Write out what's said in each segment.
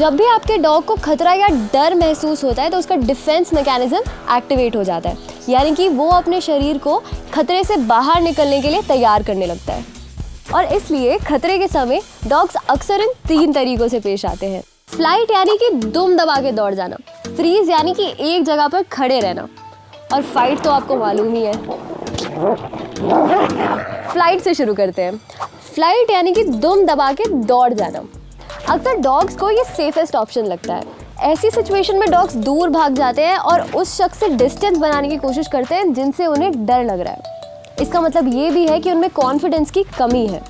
जब भी आपके डॉग को खतरा या डर महसूस होता है तो उसका डिफेंस मैकेनिज्म एक्टिवेट हो जाता है, यानी कि वो अपने शरीर को खतरे से बाहर निकलने के लिए तैयार करने लगता है। और इसलिए खतरे के समय डॉग्स अक्सर इन 3 तरीकों से पेश आते हैं। फ्लाइट यानी कि दुम दबा के दौड़ जाना, फ्रीज यानी कि एक जगह पर खड़े रहना, और फाइट तो आपको मालूम ही है। फ्लाइट से शुरू करते हैं। फ्लाइट यानी कि दुम दबा के दौड़ जाना। अक्सर डॉग्स को ये सेफेस्ट ऑप्शन लगता है। ऐसी सिचुएशन में डॉग्स दूर भाग जाते हैं और उस शख्स से डिस्टेंस बनाने की कोशिश करते हैं जिनसे उन्हें डर लग रहा है। इसका मतलब ये भी है कि उनमें कॉन्फिडेंस की कमी है।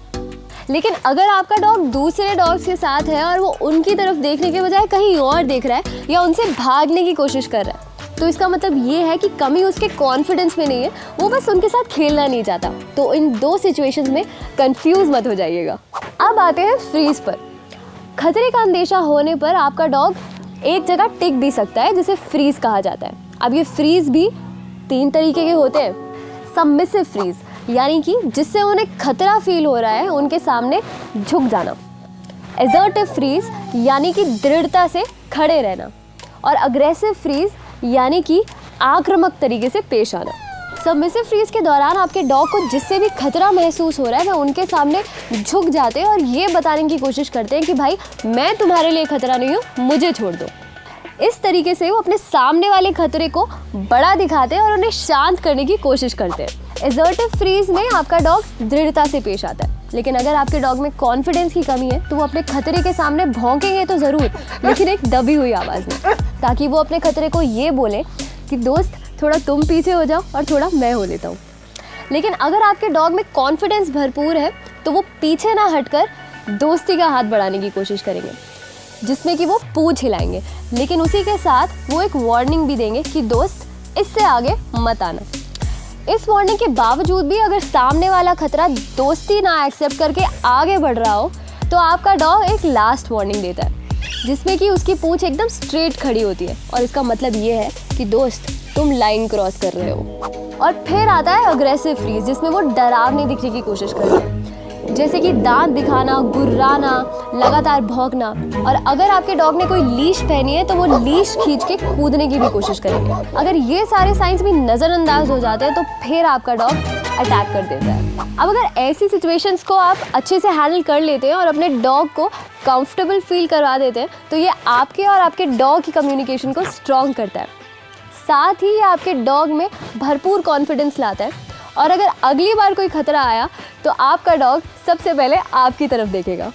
लेकिन अगर आपका डॉग दूसरे डॉग्स के साथ है और वो उनकी तरफ देखने के बजाय कहीं और देख रहा है या उनसे भागने की कोशिश कर रहा है, तो इसका मतलब ये है कि कमी उसके कॉन्फिडेंस में नहीं है, वो बस उनके साथ खेलना नहीं चाहता। तो इन 2 सिचुएशंस में कंफ्यूज मत हो जाइएगा। अब आते हैं फ्रीज पर। खतरे का अंदेशा होने पर आपका डॉग एक जगह टिक भी सकता है, जिसे फ्रीज कहा जाता है। अब ये फ्रीज भी 3 तरीके के होते हैं। सबमिसिव फ्रीज यानी कि जिससे उन्हें खतरा फील हो रहा है उनके सामने झुक जाना। एसर्टिव फ्रीज यानी कि दृढ़ता से खड़े रहना। और अग्रेसिव फ्रीज यानी कि आक्रामक तरीके से पेश आना। सबमिसिव फ्रीज के दौरान आपके डॉग को जिससे भी खतरा महसूस हो रहा है वह उनके सामने झुक जाते हैं और ये बताने की कोशिश करते हैं कि भाई मैं तुम्हारे लिए खतरा नहीं हूँ, मुझे छोड़ दो। इस तरीके से वो अपने सामने वाले खतरे को बड़ा दिखाते हैं और उन्हें शांत करने की कोशिश करते हैं। एसर्टिव फ्रीज में आपका डॉग दृढ़ता से पेश आता है। लेकिन अगर आपके डॉग में कॉन्फिडेंस की कमी है तो वो अपने खतरे के सामने भौंकेंगे तो ज़रूर, लेकिन एक दबी हुई आवाज़ में, ताकि वो अपने खतरे को ये बोले कि दोस्त थोड़ा तुम पीछे हो जाओ और थोड़ा मैं हो लेता हूँ। लेकिन अगर आपके डॉग में कॉन्फिडेंस भरपूर है तो वो पीछे ना हटकर दोस्ती का हाथ बढ़ाने की कोशिश करेंगे, जिसमें कि वो पूंछ हिलाएंगे, लेकिन उसी के साथ वो एक वार्निंग भी देंगे कि दोस्त इससे आगे मत आना। इस वार्निंग के बावजूद भी अगर सामने वाला खतरा दोस्ती ना एक्सेप्ट करके आगे बढ़ रहा हो तो आपका डॉग एक लास्ट वार्निंग देता है, जिसमें कि उसकी पूंछ एकदम स्ट्रेट खड़ी होती है और इसका मतलब ये है कि दोस्त तुम लाइन क्रॉस कर रहे हो। और फिर आता है अग्रेसिव फ्रीज, जिसमें वो डरावनी दिखने की कोशिश करते हैं, जैसे कि दांत दिखाना, गुर्राना, लगातार भौंकना। और अगर आपके डॉग ने कोई लीश पहनी है तो वो लीश खींच के कूदने की भी कोशिश करेंगे। अगर ये सारे साइंस भी नज़रअंदाज हो जाते हैं तो फिर आपका डॉग अटैक कर देता है। अब अगर ऐसी सिचुएशंस को आप अच्छे से हैंडल कर लेते हैं और अपने डॉग को कंफर्टेबल फील करवा देते हैं तो ये आपके और आपके डॉग की कम्युनिकेशन को स्ट्रॉन्ग करता है। साथ ही आपके डॉग में भरपूर कॉन्फिडेंस लाता है और अगर अगली बार कोई खतरा आया तो आपका डॉग सबसे पहले आपकी तरफ देखेगा।